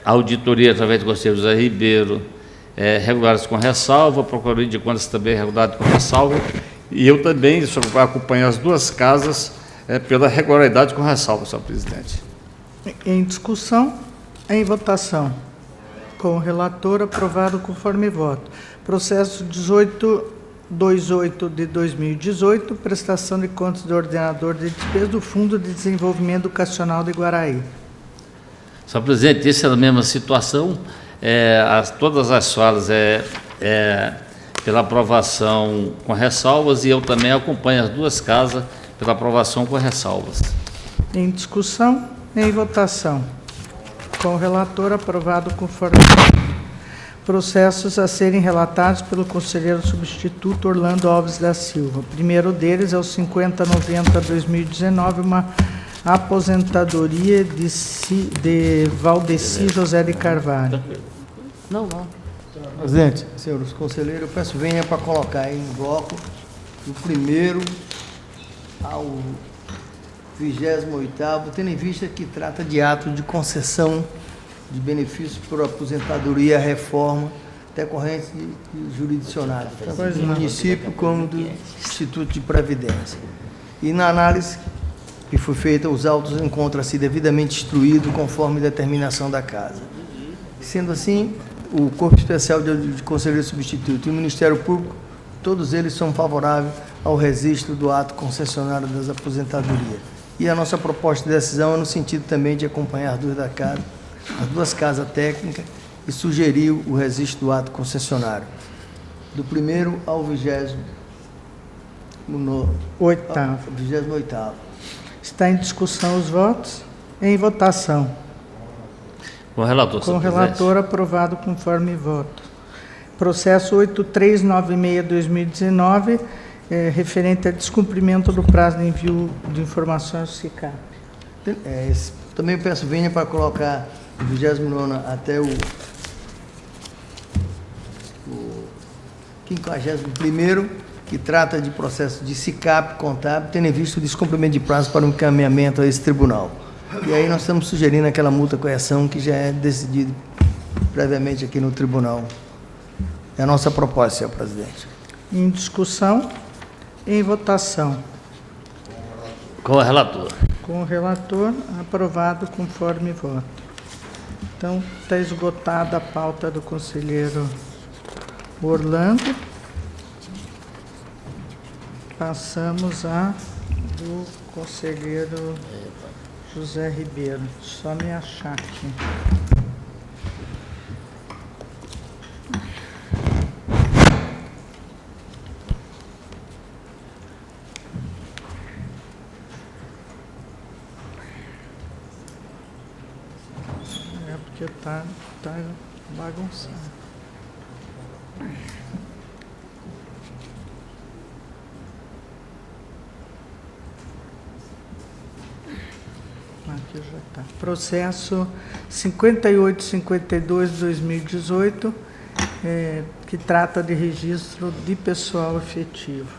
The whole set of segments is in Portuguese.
A auditoria através do conselheiro José Ribeiro, regulares com ressalva, a Procuradoria de Contas também regulada com ressalva, e eu também acompanho as duas casas pela regularidade com ressalva, senhor presidente. Em discussão, em votação. Com o relator, aprovado conforme voto. Processo 1828 de 2018, prestação de contas do ordenador de despesa do Fundo de Desenvolvimento Educacional de Guaraí. Senhor presidente, essa é a mesma situação, todas as falas pela aprovação com ressalvas, e eu também acompanho as duas casas pela aprovação com ressalvas. Em discussão, em votação. Com o relator, aprovado conforme processos a serem relatados pelo conselheiro substituto Orlando Alves da Silva. O primeiro deles é o 5090-2019, uma aposentadoria de Valdeci José de Carvalho. Não. Presidente, senhores conselheiros, eu peço venha para colocar aí em bloco do primeiro ao 28º, tendo em vista que trata de ato de concessão de benefícios por aposentadoria, reforma, decorrentes de jurisdicionário, tanto do município como do Instituto de Previdência. E na análise que foi feita, os autos encontram-se devidamente instruídos conforme determinação da Casa. Sendo assim, o Corpo Especial de Conselheiro Substituto e o Ministério Público, todos eles são favoráveis ao registro do ato concessionário das aposentadorias. E a nossa proposta de decisão é no sentido também de acompanhar as duas casas técnicas e sugerir o registro do ato concessionário. Do primeiro ao 28º. Está em discussão os votos. Em votação. Com o relator, com o relator, aprovado conforme voto. Processo 8396-2019, referente a descumprimento do prazo de envio de informações do SICAP. Também peço venha para colocar o 29º até o 51º, que trata de processo de SICAP contábil, tendo em vista o descumprimento de prazo para o encaminhamento a esse tribunal. E aí nós estamos sugerindo aquela multa correção que já é decidida previamente aqui no tribunal. É a nossa proposta, senhor presidente. Em discussão, em votação. Com o relator. Com o relator, aprovado conforme voto. Então, está esgotada a pauta do conselheiro Orlando. Passamos a do conselheiro José Ribeiro. Só me achar aqui. Porque tá bagunçado. Aqui já está. Processo 5852-2018, que trata de registro de pessoal efetivo.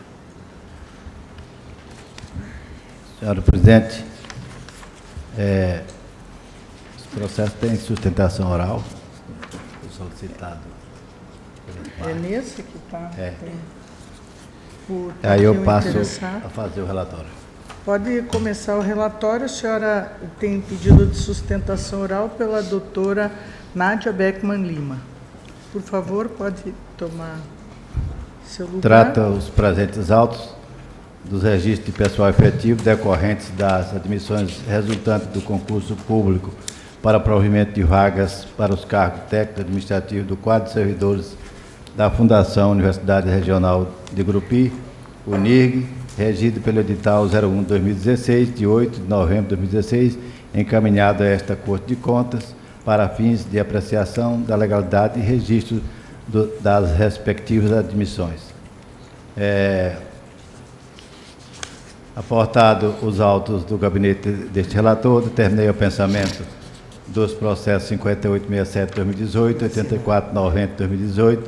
Senhora presidente, esse processo tem sustentação oral, foi solicitado. É nesse que está? Aí eu passo a fazer o relatório. Pode começar o relatório. A senhora tem pedido de sustentação oral pela doutora Nádia Beckman Lima. Por favor, pode tomar seu lugar. Trata os presentes autos dos registros de pessoal efetivo decorrentes das admissões resultantes do concurso público para provimento de vagas para os cargos técnicos administrativos do quadro de servidores da Fundação Universidade Regional de Grupi, UNIRG, regido pelo edital 01/2016, de 8 de novembro de 2016, encaminhado a esta Corte de Contas para fins de apreciação da legalidade e registro das respectivas admissões. Aportado os autos do gabinete deste relator, determinei o pensamento dos processos 5867-2018, 8490-2018,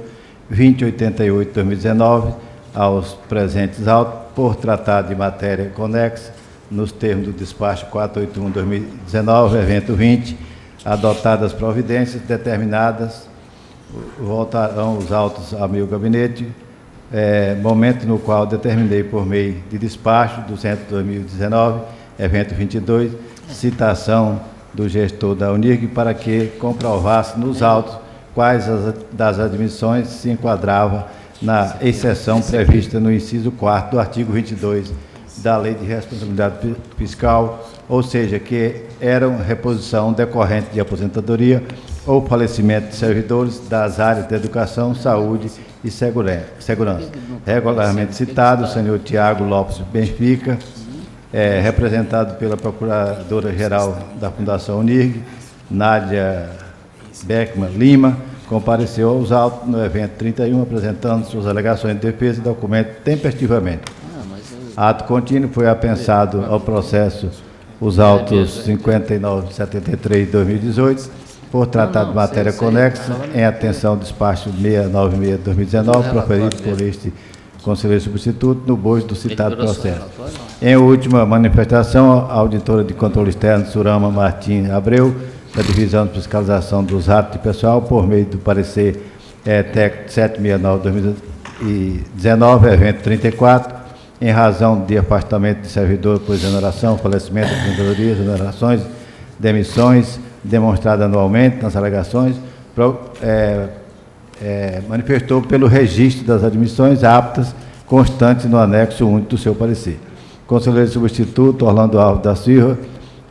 2088-2019, aos presentes autos, por tratar de matéria conexa, nos termos do despacho 481-2019, evento 20, adotadas providências determinadas, voltarão os autos ao meu gabinete, momento no qual determinei por meio de despacho 200/2019, evento 22, citação do gestor da UNIRG para que comprovasse nos autos quais das admissões se enquadrava na exceção prevista no inciso 4º do artigo 22 da Lei de Responsabilidade Fiscal, ou seja, que eram reposição decorrente de aposentadoria ou falecimento de servidores das áreas de educação, saúde e segurança. Regularmente citado, o senhor Tiago Lopes Benfica, representado pela Procuradora-Geral da Fundação UNIRG, Nádia Beckman Lima, compareceu aos autos no evento 31, apresentando suas alegações de defesa e documento tempestivamente. Ato contínuo foi apensado ao processo os autos 5973 de 2018, por tratar de matéria conexa, em atenção ao despacho 696 de 2019, proferido por este conselheiro substituto no bojo do citado processo. Em última manifestação, a auditora de controle externo, Surama Martins Abreu, da Divisão de Fiscalização dos Atos de Pessoal, por meio do parecer TEC 769/2019, evento 34, em razão de afastamento de servidor por exoneração, falecimento, aposentadoria, exonerações, demissões, demonstrada anualmente nas alegações, manifestou pelo registro das admissões aptas, constantes no anexo único do seu parecer. Conselheiro substituto Orlando Alves da Silva,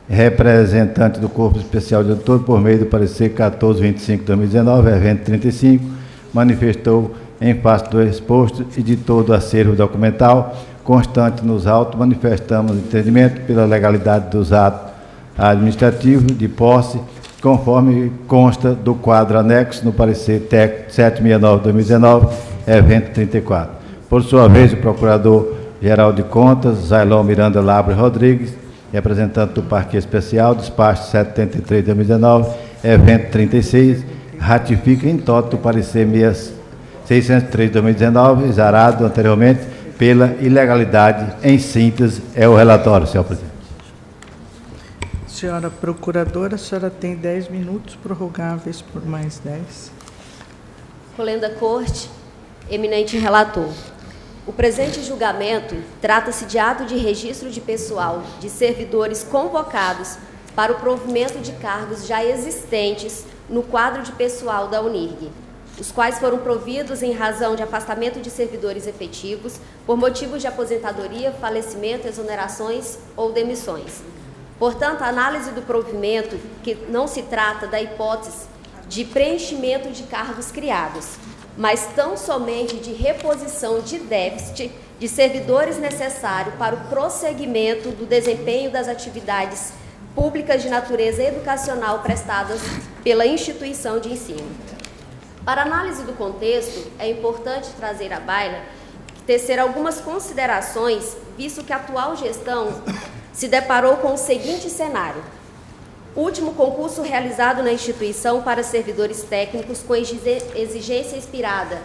representante do Corpo Especial de Auditor, por meio do parecer 1425/2019, evento 35, manifestou em face do exposto e de todo o acervo documental constante nos autos, manifestamos entendimento pela legalidade dos atos administrativos de posse, conforme consta do quadro anexo no parecer TEC 769/2019, evento 34. Por sua vez, o Procurador-Geral de Contas, Zailon Miranda Labre Rodrigues, representante do Parque Especial, despacho 73/2019, evento 36, ratifica em toto o parecer 603/2019, exarado anteriormente pela ilegalidade. Em síntese, é o relatório, senhor presidente. Senhora Procuradora, a senhora tem 10 minutos, prorrogáveis por mais 10. Rolando a Corte, eminente relator. O presente julgamento trata-se de ato de registro de pessoal de servidores convocados para o provimento de cargos já existentes no quadro de pessoal da UNIRG, os quais foram providos em razão de afastamento de servidores efetivos por motivos de aposentadoria, falecimento, exonerações ou demissões. Portanto, a análise do provimento, que não se trata da hipótese de preenchimento de cargos criados, mas tão somente de reposição de déficit de servidores necessário para o prosseguimento do desempenho das atividades públicas de natureza educacional prestadas pela instituição de ensino. Para análise do contexto, é importante trazer à baila tecer algumas considerações, visto que a atual gestão se deparou com o seguinte cenário: o último concurso realizado na instituição para servidores técnicos com exigência expirada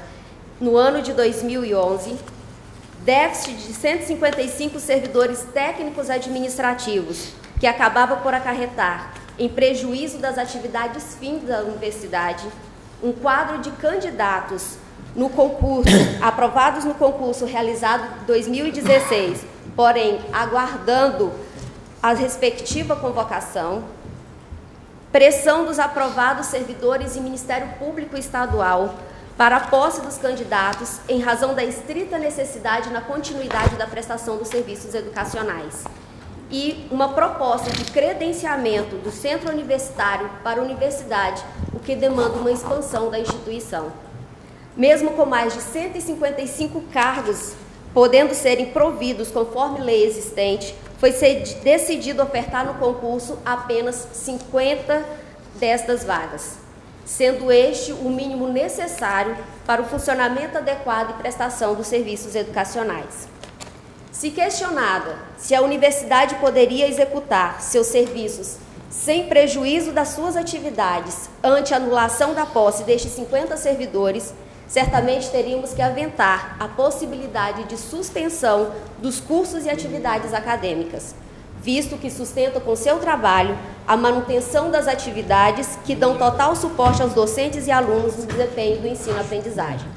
no ano de 2011, déficit de 155 servidores técnicos administrativos, que acabava por acarretar em prejuízo das atividades fim da universidade, um quadro de candidatos no concurso, aprovados no concurso realizado em 2016, porém aguardando a respectiva convocação, pressão dos aprovados servidores e Ministério Público Estadual para a posse dos candidatos em razão da estrita necessidade na continuidade da prestação dos serviços educacionais, e uma proposta de credenciamento do centro universitário para a universidade, o que demanda uma expansão da instituição. Mesmo com mais de 155 cargos podendo serem providos conforme lei existente, foi decidido ofertar no concurso apenas 50 destas vagas, sendo este o mínimo necessário para o funcionamento adequado e prestação dos serviços educacionais. Se questionada se a universidade poderia executar seus serviços sem prejuízo das suas atividades ante a anulação da posse destes 50 servidores, certamente teríamos que aventar a possibilidade de suspensão dos cursos e atividades acadêmicas, visto que sustenta com seu trabalho a manutenção das atividades que dão total suporte aos docentes e alunos no desempenho do ensino-aprendizagem.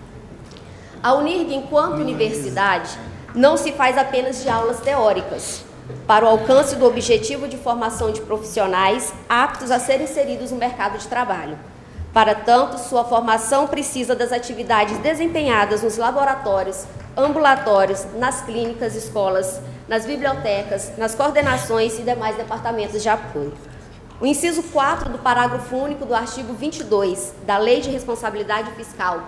A UNIRG, enquanto universidade, não se faz apenas de aulas teóricas, para o alcance do objetivo de formação de profissionais aptos a serem inseridos no mercado de trabalho. Para tanto, sua formação precisa das atividades desempenhadas nos laboratórios, ambulatórios, nas clínicas, escolas, nas bibliotecas, nas coordenações e demais departamentos de apoio. O inciso 4 do parágrafo único do artigo 22 da Lei de Responsabilidade Fiscal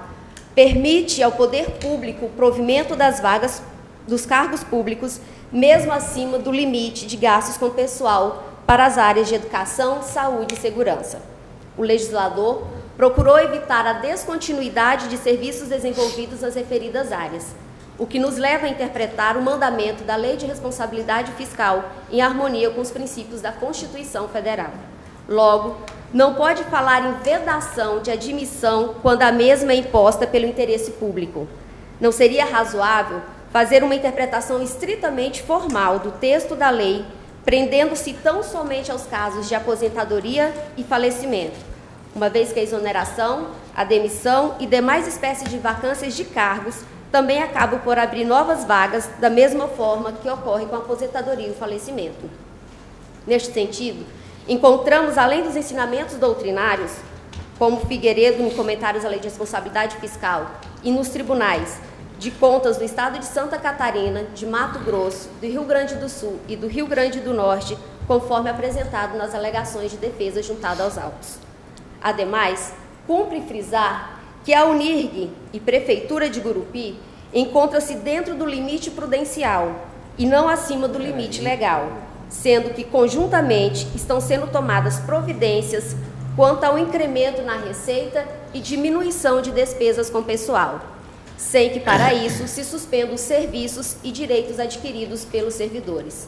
permite ao poder público o provimento das vagas dos cargos públicos, mesmo acima do limite de gastos com pessoal para as áreas de educação, saúde e segurança. O legislador procurou evitar a descontinuidade de serviços desenvolvidos nas referidas áreas, o que nos leva a interpretar o mandamento da Lei de Responsabilidade Fiscal em harmonia com os princípios da Constituição Federal. Logo, não pode falar em vedação de admissão quando a mesma é imposta pelo interesse público. Não seria razoável fazer uma interpretação estritamente formal do texto da lei, prendendo-se tão somente aos casos de aposentadoria e falecimento, uma vez que a exoneração, a demissão e demais espécies de vacâncias de cargos também acabam por abrir novas vagas da mesma forma que ocorre com a aposentadoria e o falecimento. Neste sentido, encontramos, além dos ensinamentos doutrinários, como Figueiredo em Comentários à Lei de Responsabilidade Fiscal, e nos tribunais de contas do Estado de Santa Catarina, de Mato Grosso, do Rio Grande do Sul e do Rio Grande do Norte, conforme apresentado nas alegações de defesa juntada aos autos. Ademais, cumpre frisar que a UNIRG e Prefeitura de Gurupi encontra-se dentro do limite prudencial e não acima do limite legal, sendo que, conjuntamente, estão sendo tomadas providências quanto ao incremento na receita e diminuição de despesas com pessoal, sem que, para isso, se suspendam os serviços e direitos adquiridos pelos servidores.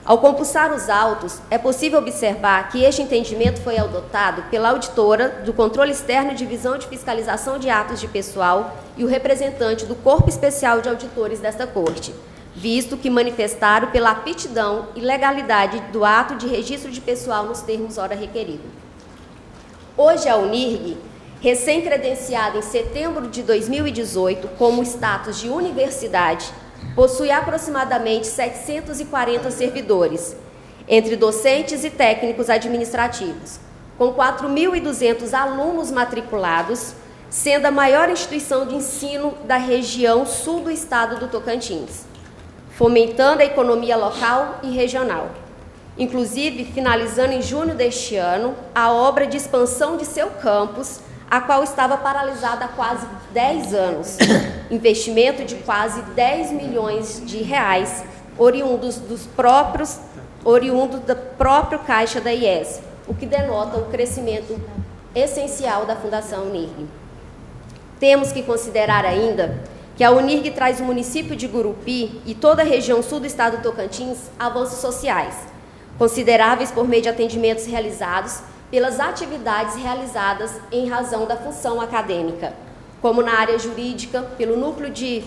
Ao compulsar os autos, é possível observar que este entendimento foi adotado pela auditora do Controle Externo e Divisão de Fiscalização de Atos de Pessoal e o representante do Corpo Especial de Auditores desta Corte, visto que manifestaram pela aptidão e legalidade do ato de registro de pessoal nos termos ora requerido. Hoje, a UNIRG, recém-credenciada em setembro de 2018 como status de universidade, possui aproximadamente 740 servidores, entre docentes e técnicos administrativos, com 4.200 alunos matriculados, sendo a maior instituição de ensino da região sul do estado do Tocantins, fomentando a economia local e regional. Inclusive, finalizando em junho deste ano, a obra de expansão de seu campus, a qual estava paralisada há quase 10 anos, investimento de quase 10 milhões de reais, oriundos do próprio caixa da IES, o que denota o crescimento essencial da Fundação UNIRG. Temos que considerar ainda que a UNIRG traz o município de Gurupi e toda a região sul do estado do Tocantins avanços sociais, consideráveis por meio de atendimentos realizados pelas atividades realizadas em razão da função acadêmica, como na área jurídica, pelo núcleo de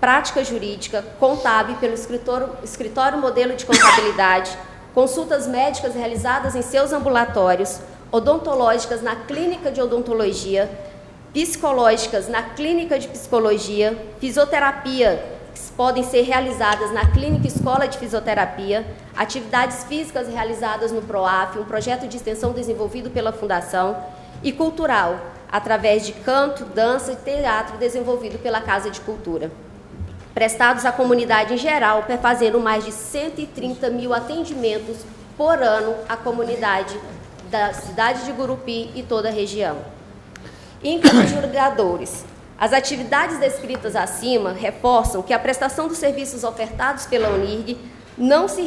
prática jurídica, contábil, pelo escritório modelo de contabilidade, consultas médicas realizadas em seus ambulatórios, odontológicas na clínica de odontologia, psicológicas na clínica de psicologia, fisioterapia, que podem ser realizadas na Clínica Escola de Fisioterapia, atividades físicas realizadas no PROAF, um projeto de extensão desenvolvido pela Fundação, e cultural, através de canto, dança e teatro desenvolvido pela Casa de Cultura. Prestados à comunidade em geral, perfazendo mais de 130 mil atendimentos por ano à comunidade da cidade de Gurupi e toda a região. Enquanto julgadores, as atividades descritas acima reforçam que a prestação dos serviços ofertados pela UNIRG não se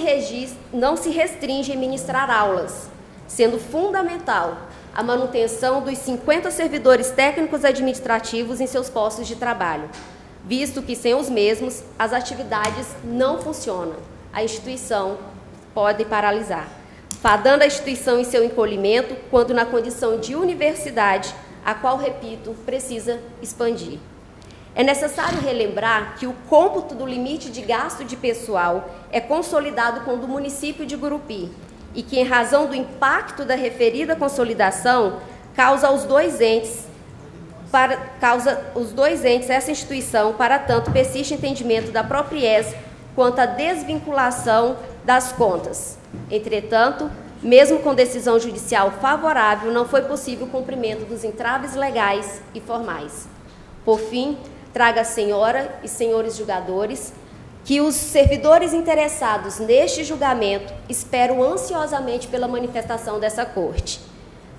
restringe em ministrar aulas, sendo fundamental a manutenção dos 50 servidores técnicos administrativos em seus postos de trabalho, visto que sem os mesmos as atividades não funcionam, a instituição pode paralisar, fadando a instituição em seu encolhimento quando na condição de universidade, a qual, repito, precisa expandir. É necessário relembrar que o cômputo do limite de gasto de pessoal é consolidado com o do município de Gurupi e que, em razão do impacto da referida consolidação, causa aos dois entes essa instituição, para tanto, persiste entendimento da Propries quanto à desvinculação das contas. Entretanto, mesmo com decisão judicial favorável, não foi possível o cumprimento dos entraves legais e formais. Por fim, traga a senhora e senhores julgadores que os servidores interessados neste julgamento esperam ansiosamente pela manifestação dessa Corte,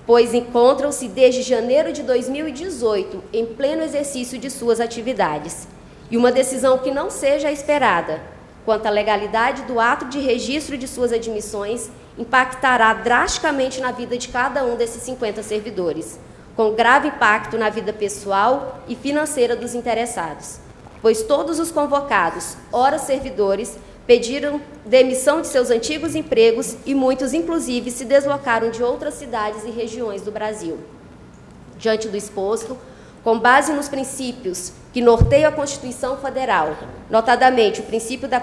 pois encontram-se desde janeiro de 2018 em pleno exercício de suas atividades, e uma decisão que não seja esperada quanto à legalidade do ato de registro de suas admissões impactará drasticamente na vida de cada um desses 50 servidores, com grave impacto na vida pessoal e financeira dos interessados, pois todos os convocados, ora servidores, pediram demissão de seus antigos empregos e muitos, inclusive, se deslocaram de outras cidades e regiões do Brasil. Diante do exposto, com base nos princípios que norteiam a Constituição Federal, notadamente o princípio da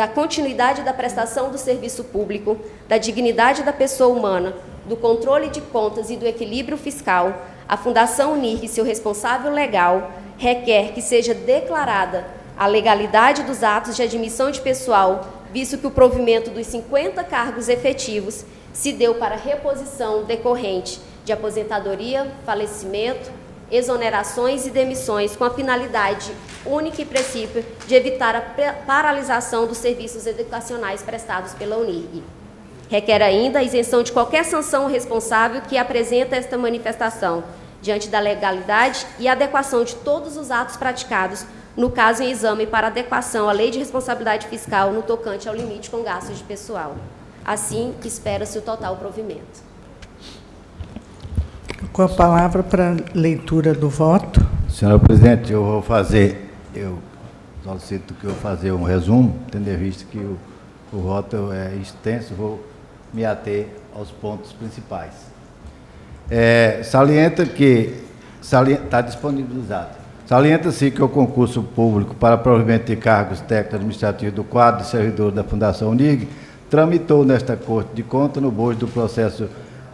continuidade da prestação do serviço público, da dignidade da pessoa humana, do controle de contas e do equilíbrio fiscal, a Fundação Unir e seu responsável legal requer que seja declarada a legalidade dos atos de admissão de pessoal, visto que o provimento dos 50 cargos efetivos se deu para reposição decorrente de aposentadoria, falecimento, exonerações e demissões, com a finalidade única e princípio de evitar a paralisação dos serviços educacionais prestados pela UNIRG. Requer ainda a isenção de qualquer sanção responsável que apresenta esta manifestação, diante da legalidade e adequação de todos os atos praticados, no caso em exame para adequação à Lei de Responsabilidade Fiscal no tocante ao limite com gastos de pessoal. Assim, espera-se o total provimento. Com a palavra para leitura do voto. Senhora presidente, eu solicito que eu fazer um resumo, tendo em vista que o voto é extenso, vou me ater aos pontos principais. Está disponibilizado. Salienta-se que o concurso público para provimento de cargos técnicos administrativos do quadro de servidor da Fundação UNIRG tramitou nesta Corte de Contas no bojo do processo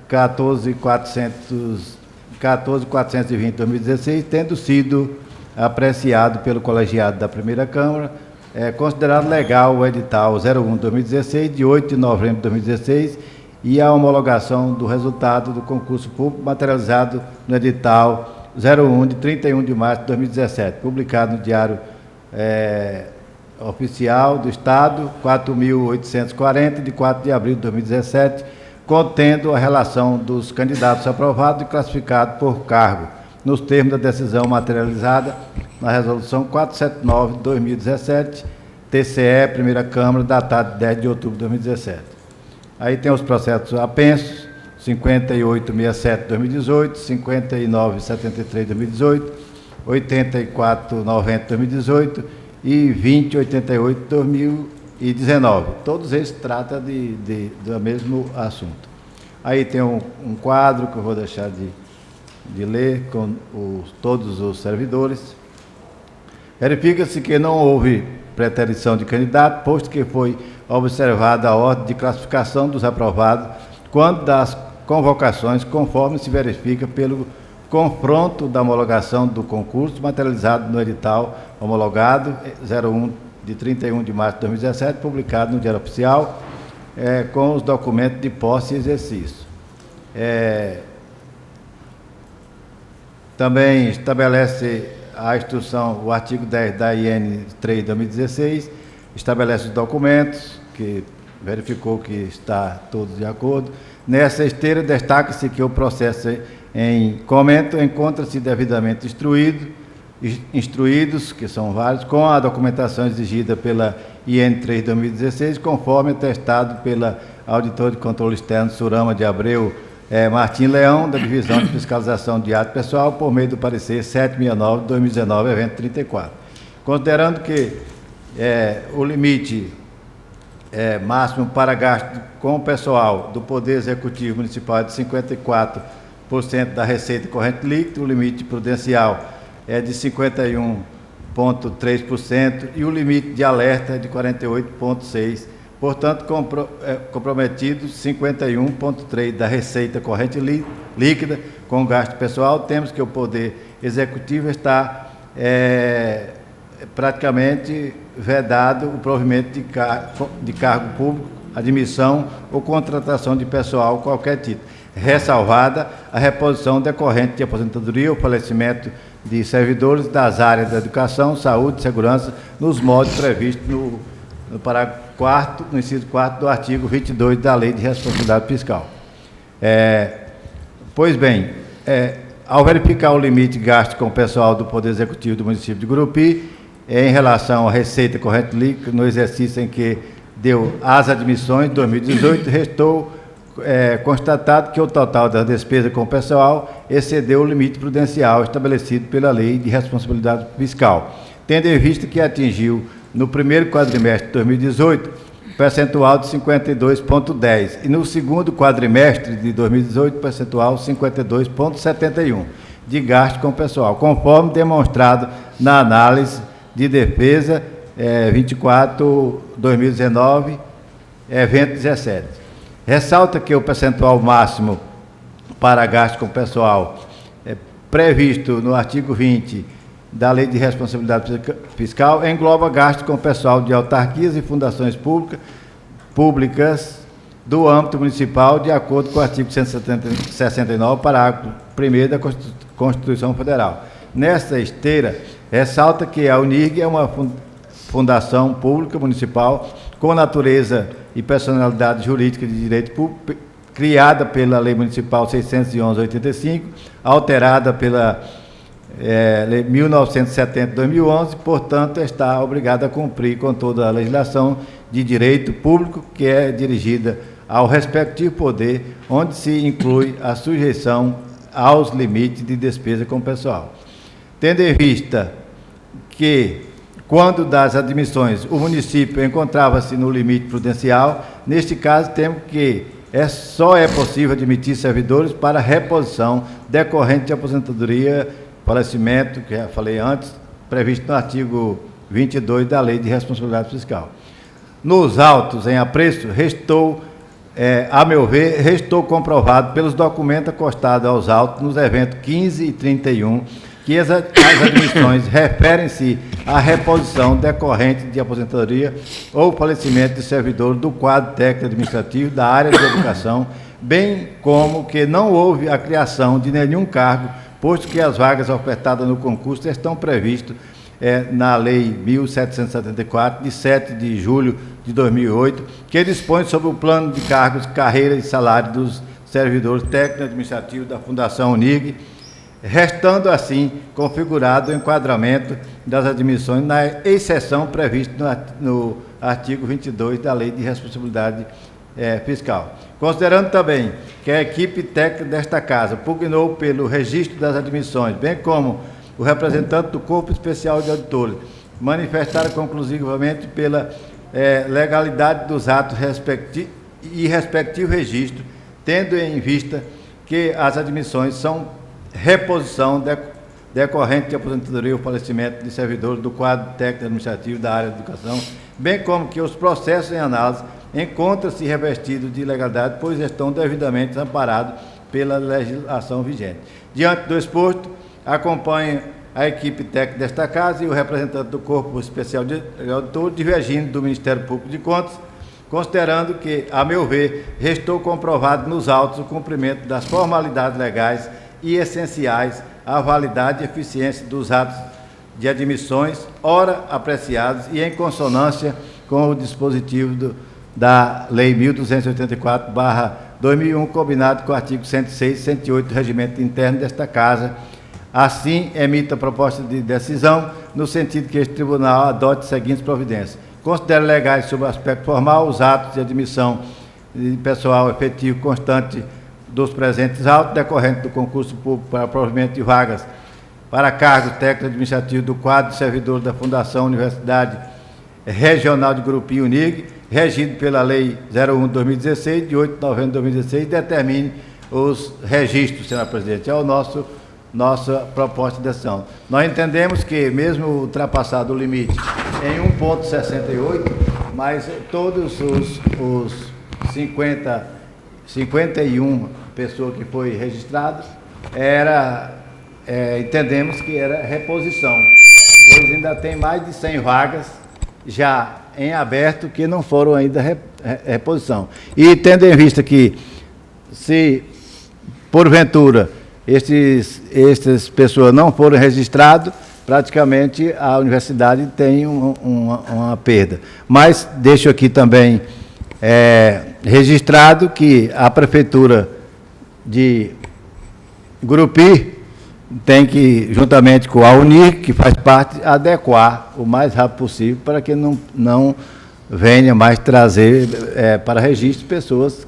14.420/2016, tendo sido apreciado pelo colegiado da Primeira Câmara, considerado legal o edital 01/2016, de 8 de novembro de 2016, e a homologação do resultado do concurso público materializado no edital 01 de 31 de março de 2017, publicado no Diário Oficial do Estado, 4.840, de 4 de abril de 2017, contendo a relação dos candidatos aprovados e classificados por cargo, nos termos da decisão materializada na Resolução 479 de 2017, TCE, Primeira Câmara, datada de 10 de outubro de 2017. Aí tem os processos apensos, 5867 de 2018, 5973 de 2018, 8490 de 2018 e 2088 de 2019. Todos eles tratam do mesmo assunto. Aí tem um quadro que eu vou deixar de ler com todos os servidores. Verifica-se que não houve preterição de candidato, posto que foi observada a ordem de classificação dos aprovados quanto das convocações, conforme se verifica pelo confronto da homologação do concurso materializado no edital homologado 01 de 31 de março de 2017, publicado no Diário Oficial, com os documentos de posse e exercício. Também estabelece a instrução, o artigo 10 da IN 3 de 2016, estabelece os documentos, que verificou que está todos de acordo. Nessa esteira, destaca-se que o processo em comento encontra-se devidamente instruídos, que são vários, com a documentação exigida pela IN 3 de 2016, conforme atestado pela Auditor de Controle Externo Surama de Abreu Martim Leão, da Divisão de Fiscalização de Ato Pessoal, por meio do parecer 769 de 2019, evento 34. Considerando que o limite máximo para gasto com o pessoal do Poder Executivo Municipal é de 54% da receita corrente líquida, o limite prudencial é de 51,3% e o limite de alerta é de 48,6%. Portanto, comprometido 51,3% da receita corrente líquida com gasto pessoal, temos que o Poder Executivo está praticamente vedado o provimento de cargo público, admissão ou contratação de pessoal, qualquer tipo, ressalvada a reposição decorrente de aposentadoria ou falecimento de servidores das áreas da educação, saúde e segurança, nos moldes previstos no parágrafo 4º, no inciso 4º do artigo 22 da Lei de Responsabilidade Fiscal. Pois bem, ao verificar o limite de gasto com o pessoal do Poder Executivo do município de Gurupi, em relação à receita corrente líquida, no exercício em que deu as admissões de 2018, restou constatado que o total das despesas com o pessoal excedeu o limite prudencial estabelecido pela Lei de Responsabilidade Fiscal, tendo em vista que atingiu, no primeiro quadrimestre de 2018, percentual de 52,10% e no segundo quadrimestre de 2018, percentual 52,71% de gasto com o pessoal, conforme demonstrado na análise de defesa 24/2019, evento 17. Ressalta que o percentual máximo para gasto com o pessoal previsto no artigo 20 da Lei de Responsabilidade Fiscal engloba gasto com o pessoal de autarquias e fundações públicas do âmbito municipal, de acordo com o artigo 169, parágrafo 1º da Constituição Federal. Nesta esteira, ressalta que a UNIRG é uma fundação pública municipal com natureza e personalidade jurídica de direito público, criada pela Lei Municipal 611/85, alterada pela Lei 1970/2011, portanto, está obrigada a cumprir com toda a legislação de direito público que é dirigida ao respectivo poder, onde se inclui a sujeição aos limites de despesa com o pessoal. Tendo em vista que, quando das admissões, o município encontrava-se no limite prudencial, neste caso, temos que só é possível admitir servidores para reposição decorrente de aposentadoria, falecimento, que já falei antes, previsto no artigo 22 da Lei de Responsabilidade Fiscal. Nos autos em apreço, a meu ver, restou comprovado pelos documentos acostados aos autos nos eventos 15 e 31, que as admissões referem-se à reposição decorrente de aposentadoria ou falecimento de servidor do quadro técnico administrativo da área de educação, bem como que não houve a criação de nenhum cargo, posto que as vagas ofertadas no concurso estão previstas na Lei 1774, de 7 de julho de 2008, que dispõe sobre o plano de cargos, carreira e salário dos servidores técnicos administrativos da Fundação UNIRG, restando assim configurado o enquadramento das admissões na exceção prevista no artigo 22 da Lei de Responsabilidade Fiscal. Considerando também que a equipe técnica desta Casa pugnou pelo registro das admissões, bem como o representante do Corpo Especial de Auditores manifestaram conclusivamente pela legalidade dos atos e respectivo registro, tendo em vista que as admissões são reposição decorrente de aposentadoria ou falecimento de servidores do quadro técnico administrativo da área de educação, bem como que os processos em análise encontram-se revestidos de legalidade, pois estão devidamente amparados pela legislação vigente. Diante do exposto, acompanha a equipe técnica desta Casa e o representante do Corpo Especial de Auditor, divergindo do Ministério Público de Contas, considerando que, a meu ver, restou comprovado nos autos o cumprimento das formalidades legais e essenciais à validade e eficiência dos atos de admissões, ora apreciados e em consonância com o dispositivo da Lei 1284/2001, combinado com o artigo 106 e 108 do Regimento Interno desta Casa. Assim, emita a proposta de decisão no sentido que este tribunal adote as seguintes providências. Considera legais, sob o aspecto formal, os atos de admissão de pessoal efetivo constante dos presentes autos, decorrente do concurso público para provimento de vagas para cargos técnico-administrativos do quadro de servidores da Fundação Universidade Regional de Gurupi UNIRG, regido pela Lei 01/2016, de 8 de novembro de 2016, determine os registros, senhor presidente. É o nosso nossa proposta de decisão. Nós entendemos que, mesmo ultrapassado o limite em 1,68, mas todos os 51 pessoas que foi registrado, entendemos que era reposição, pois ainda tem mais de 100 vagas já em aberto que não foram ainda reposição. E tendo em vista que, se porventura estas pessoas não foram registradas, praticamente a universidade tem uma perda. Mas deixo aqui também registrado que a Prefeitura de Gurupi tem que, juntamente com a UNIR, que faz parte, adequar o mais rápido possível para que não venha mais trazer para registro pessoas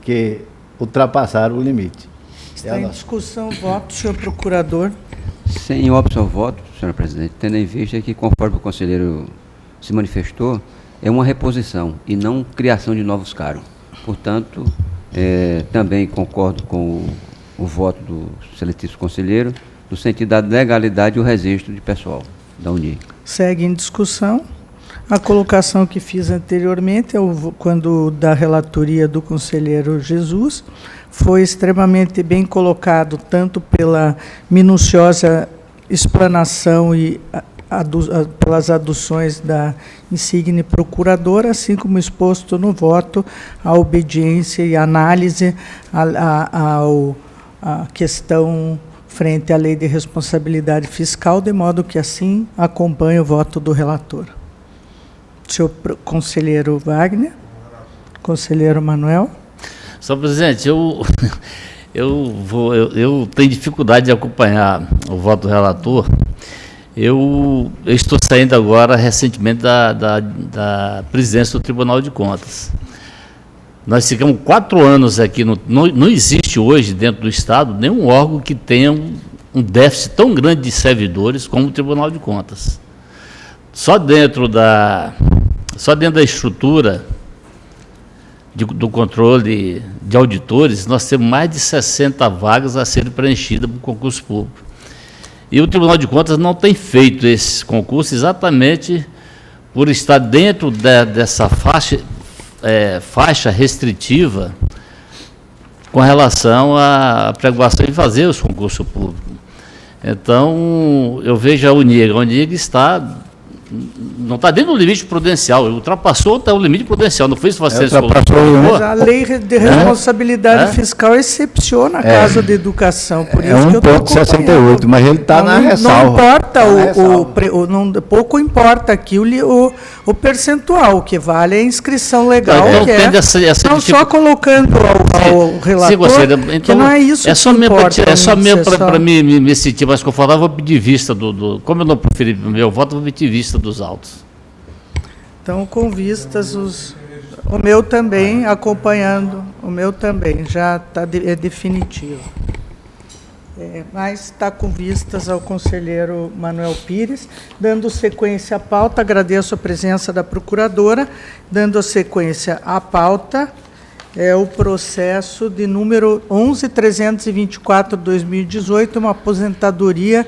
que ultrapassaram o limite. Está em discussão, voto, senhor procurador. Sem óbito ao voto, senhor presidente, tendo em vista que, conforme o conselheiro se manifestou, é uma reposição e não criação de novos cargos. Portanto, também concordo com o voto do excelentíssimo conselheiro, no sentido da legalidade e o registro de pessoal da UNIR. Segue em discussão. A colocação que fiz anteriormente, quando da relatoria do conselheiro Jesus, foi extremamente bem colocado, tanto pela minuciosa explanação e pelas aduções da insigne procuradora, assim como exposto no voto a obediência e análise à questão frente à lei de responsabilidade fiscal, de modo que assim acompanhe o voto do relator. Senhor conselheiro Wagner, conselheiro Manuel. Senhor presidente, eu tenho dificuldade de acompanhar o voto do relator. Eu estou saindo agora, recentemente, da presidência do Tribunal de Contas. Nós ficamos 4 anos aqui, não existe hoje dentro do Estado nenhum órgão que tenha um déficit tão grande de servidores como o Tribunal de Contas. Só dentro da estrutura do controle de auditores, nós temos mais de 60 vagas a serem preenchidas por concurso público. E o Tribunal de Contas não tem feito esse concurso exatamente por estar dentro dessa faixa restritiva com relação à preocupação em fazer os concursos públicos. Então, eu vejo a UNIR não está dentro do limite prudencial, ultrapassou até o limite prudencial, não foi isso que você colocou? Mas a lei de responsabilidade fiscal excepciona a Casa de Educação, por isso que eu estou acompanhando. 1,68, mas ele está na ressalva. Não importa, pouco importa aqui o percentual, o que vale é a inscrição legal, não só colocando ao relator, então, que não é isso que importa. É só mesmo para me sentir mais confortável, vou pedir vista como eu não preferi o meu voto, vou pedir vista dos autos. Então, com vistas, o meu também, acompanhando, o meu também, já é definitivo. Mas está com vistas ao conselheiro Manuel Pires. Dando sequência à pauta, agradeço a presença da procuradora. Dando sequência à pauta, o processo de número 11.324/2018, uma aposentadoria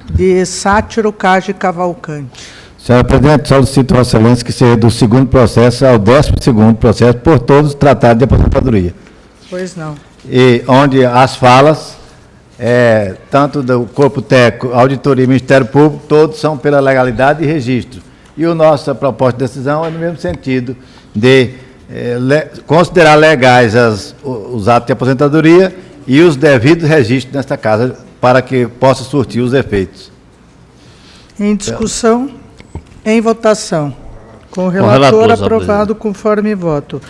de Sátiro Cage Cavalcante. Senhora presidente, solicito a Vossa Excelência que seja do 2º processo ao 12º processo, por todos tratados de aposentadoria. Pois não. E onde as falas, tanto do Corpo Técnico, Auditoria e Ministério Público, todos são pela legalidade e registro. E a nossa proposta de decisão é no mesmo sentido de considerar legais os atos de aposentadoria e os devidos registros nesta casa para que possa surtir os efeitos. Em discussão, em votação. Com o relator aprovado conforme voto.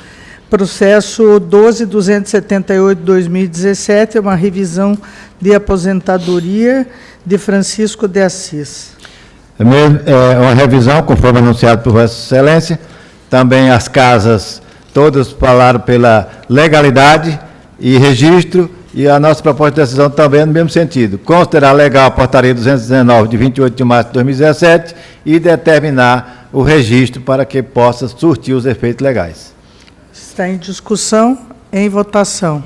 Processo 12.278/2017, uma revisão de aposentadoria de Francisco de Assis. É uma revisão, conforme anunciado por Vossa Excelência. Também as casas todas falaram pela legalidade e registro, e a nossa proposta de decisão também é no mesmo sentido. Considerar legal a portaria 219, de 28 de março de 2017, e determinar o registro para que possa surtir os efeitos legais. Está em discussão, em votação.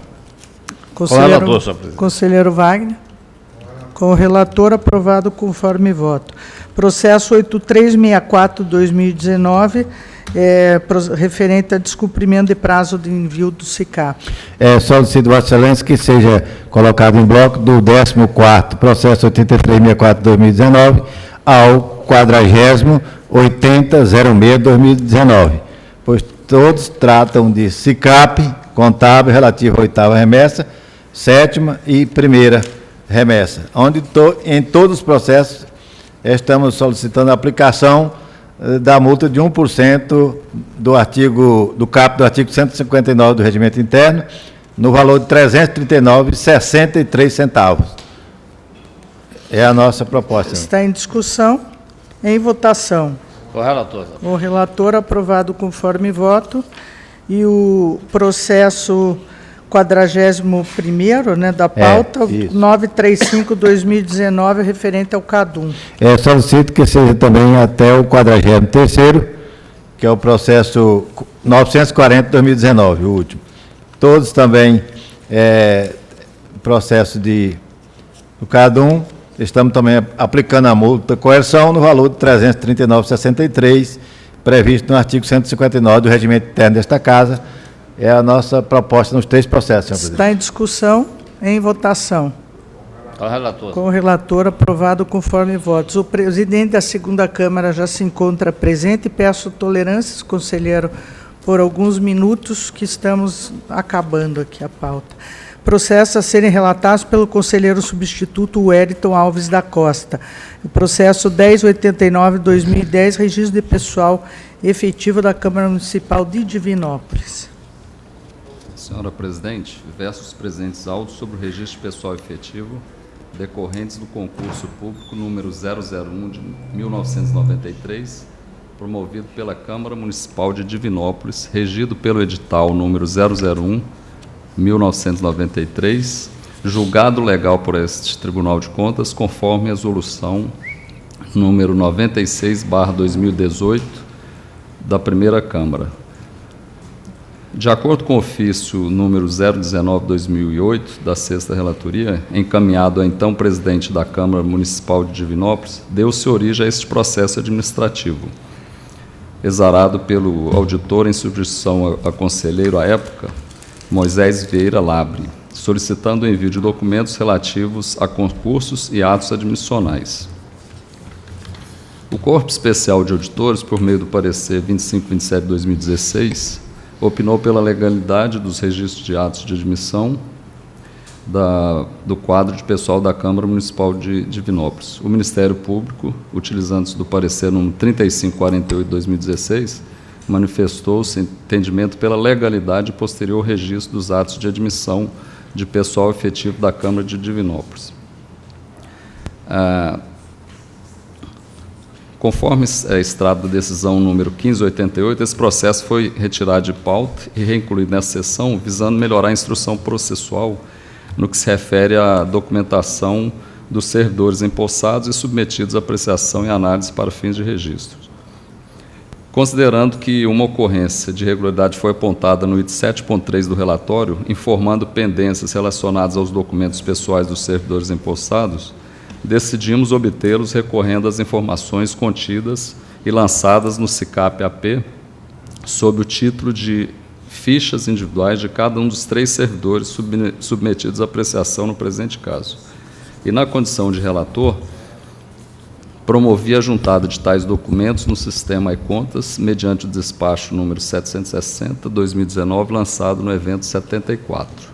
Conselheiro Wagner. Com o relator, aprovado conforme voto. Processo 8364-2019, referente a descumprimento de prazo de envio do SICAP. Solicito, Vossa Excelência, que seja colocado em bloco do 14º processo 8364-2019 ao 40º 8006-2019, pois todos tratam de SICAP contábil relativo à 8ª remessa, 7ª e 1ª remessa, onde em todos os processos estamos solicitando a aplicação da multa de 1% do caput do artigo 159 do Regimento Interno, no valor de R$ 339,63. É a nossa proposta. Está em discussão. Em votação. Com o relator. O relator, aprovado conforme voto. E o processo 41º, né, da pauta, 935/2019, referente ao CADUM. Solicito que seja também até o 43º, que é o processo 940/2019, o último. Todos também processo do CADUM. Estamos também aplicando a multa coerção no valor de R$ 339,63, previsto no artigo 159 do Regimento Interno desta Casa. É a nossa proposta nos 3 processos, senhor presidente. Está em discussão, em votação. Com o relator. Com o relator, aprovado conforme votos. O presidente da segunda Câmara já se encontra presente. Peço tolerância, conselheiro, por alguns minutos, que estamos acabando aqui a pauta. Processos a serem relatados pelo conselheiro substituto Wellington Alves da Costa. O processo 1089/2010, registro de pessoal efetivo da Câmara Municipal de Divinópolis. Senhora Presidente, verso os presentes autos sobre o registro de pessoal efetivo decorrentes do concurso público número 001 de 1993, promovido pela Câmara Municipal de Divinópolis, regido pelo edital número 001/1993, julgado legal por este Tribunal de Contas, conforme a resolução número 96/2018 da Primeira Câmara. De acordo com o ofício número 019/2008 da 6ª Relatoria, encaminhado ao então presidente da Câmara Municipal de Divinópolis, deu-se origem a este processo administrativo, exarado pelo auditor em substituição a conselheiro à época, Moisés Vieira Labre, solicitando o envio de documentos relativos a concursos e atos admissionais. O Corpo Especial de Auditores, por meio do parecer 2527/2016, opinou pela legalidade dos registros de atos de admissão do quadro de pessoal da Câmara Municipal de Divinópolis. O Ministério Público, utilizando-se do parecer número 3548/2016, manifestou-se entendimento pela legalidade e posterior registro dos atos de admissão de pessoal efetivo da Câmara de Divinópolis. Conforme extrato da decisão número 1588, esse processo foi retirado de pauta e reincluído nessa sessão, visando melhorar a instrução processual no que se refere à documentação dos servidores empossados e submetidos à apreciação e análise para fins de registro. Considerando que uma ocorrência de irregularidade foi apontada no item 7.3 do relatório, informando pendências relacionadas aos documentos pessoais dos servidores empossados, decidimos obtê-los recorrendo às informações contidas e lançadas no SICAP-AP sob o título de fichas individuais de cada um dos 3 servidores submetidos à apreciação no presente caso. E, na condição de relator, promovi a juntada de tais documentos no sistema e-contas mediante o despacho número 760/2019, lançado no evento 74.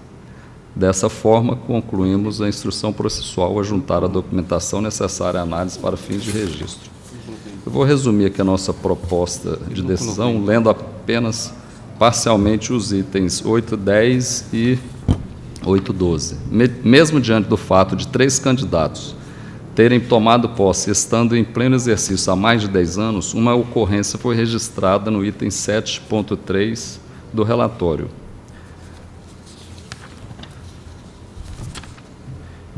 Dessa forma, concluímos a instrução processual a juntar a documentação necessária à análise para fins de registro. Eu vou resumir aqui a nossa proposta de decisão, lendo apenas parcialmente os itens 8.10 e 8.12. Mesmo diante do fato de 3 candidatos terem tomado posse estando em pleno exercício há mais de 10 anos, uma ocorrência foi registrada no item 7.3 do relatório.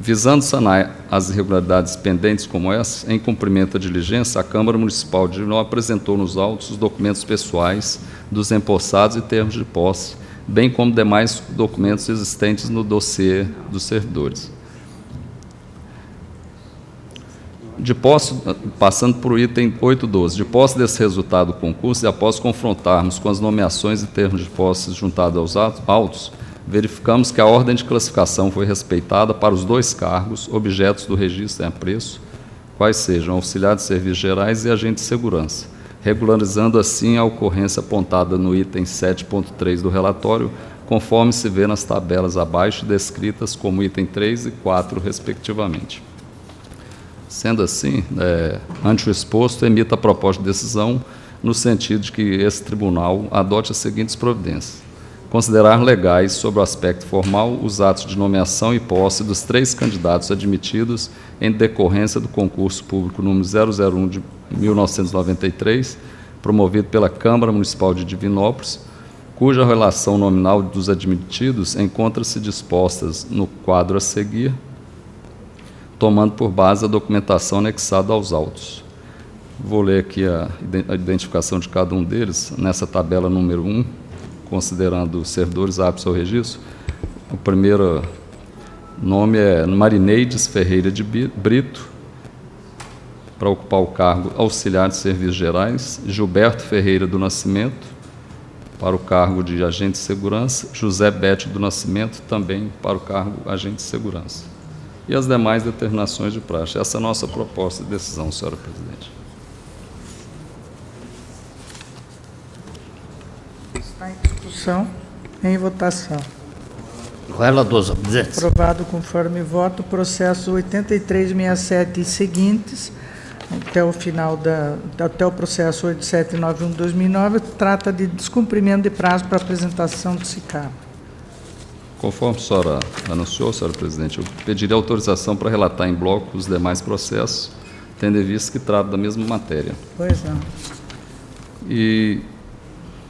Visando sanar as irregularidades pendentes como essa, em cumprimento da diligência, a Câmara Municipal de Divinópolis apresentou nos autos os documentos pessoais dos empossados e termos de posse, bem como demais documentos existentes no dossiê dos servidores. Passando para o item 8.12, de posse desse resultado do concurso e após confrontarmos com as nomeações e termos de posse juntados aos autos, verificamos que a ordem de classificação foi respeitada para os 2 cargos, objetos do registro em apreço, quais sejam auxiliar de serviços gerais e agente de segurança, regularizando assim a ocorrência apontada no item 7.3 do relatório, conforme se vê nas tabelas abaixo descritas como item 3 e 4, respectivamente. Sendo assim, ante o exposto, emita a proposta de decisão no sentido de que esse tribunal adote as seguintes providências: considerar legais, sob o aspecto formal, os atos de nomeação e posse dos 3 candidatos admitidos em decorrência do concurso público número 001 de 1993, promovido pela Câmara Municipal de Divinópolis, cuja relação nominal dos admitidos encontra-se dispostas no quadro a seguir, tomando por base a documentação anexada aos autos. Vou ler aqui a identificação de cada um deles, nessa tabela número 1, considerando os servidores aptos ao registro. O primeiro nome é Marineides Ferreira de Brito, para ocupar o cargo auxiliar de serviços gerais; Gilberto Ferreira do Nascimento, para o cargo de agente de segurança; José Bete do Nascimento, também para o cargo agente de segurança. E as demais determinações de praxe. Essa é a nossa proposta de decisão, senhora presidente. Está em discussão, em votação. Relator, senhor presidente. Aprovado conforme voto, processo 8367 e seguintes, até o final até o processo 8791/2009, trata de descumprimento de prazo para apresentação do SICAP. Conforme a senhora anunciou, senhora presidente, eu pediria autorização para relatar em bloco os demais processos, tendo em vista que trata da mesma matéria. Pois não. E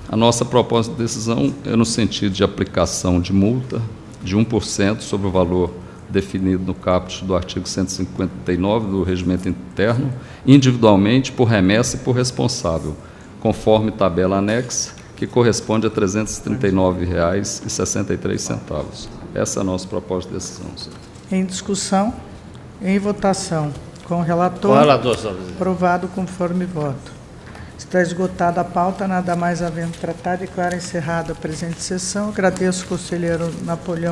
a nossa proposta de decisão é no sentido de aplicação de multa de 1% sobre o valor definido no caput do artigo 159 do Regimento Interno, individualmente, por remessa e por responsável, conforme tabela anexa, que corresponde a R$ 339,63. Essa é a nossa proposta de decisão, senhor. Em discussão, em votação. Com o relator. Relator, senhor presidente. Aprovado conforme voto. Está esgotada a pauta, nada mais havendo tratado, declaro encerrada a presente sessão. Agradeço ao conselheiro Napoleão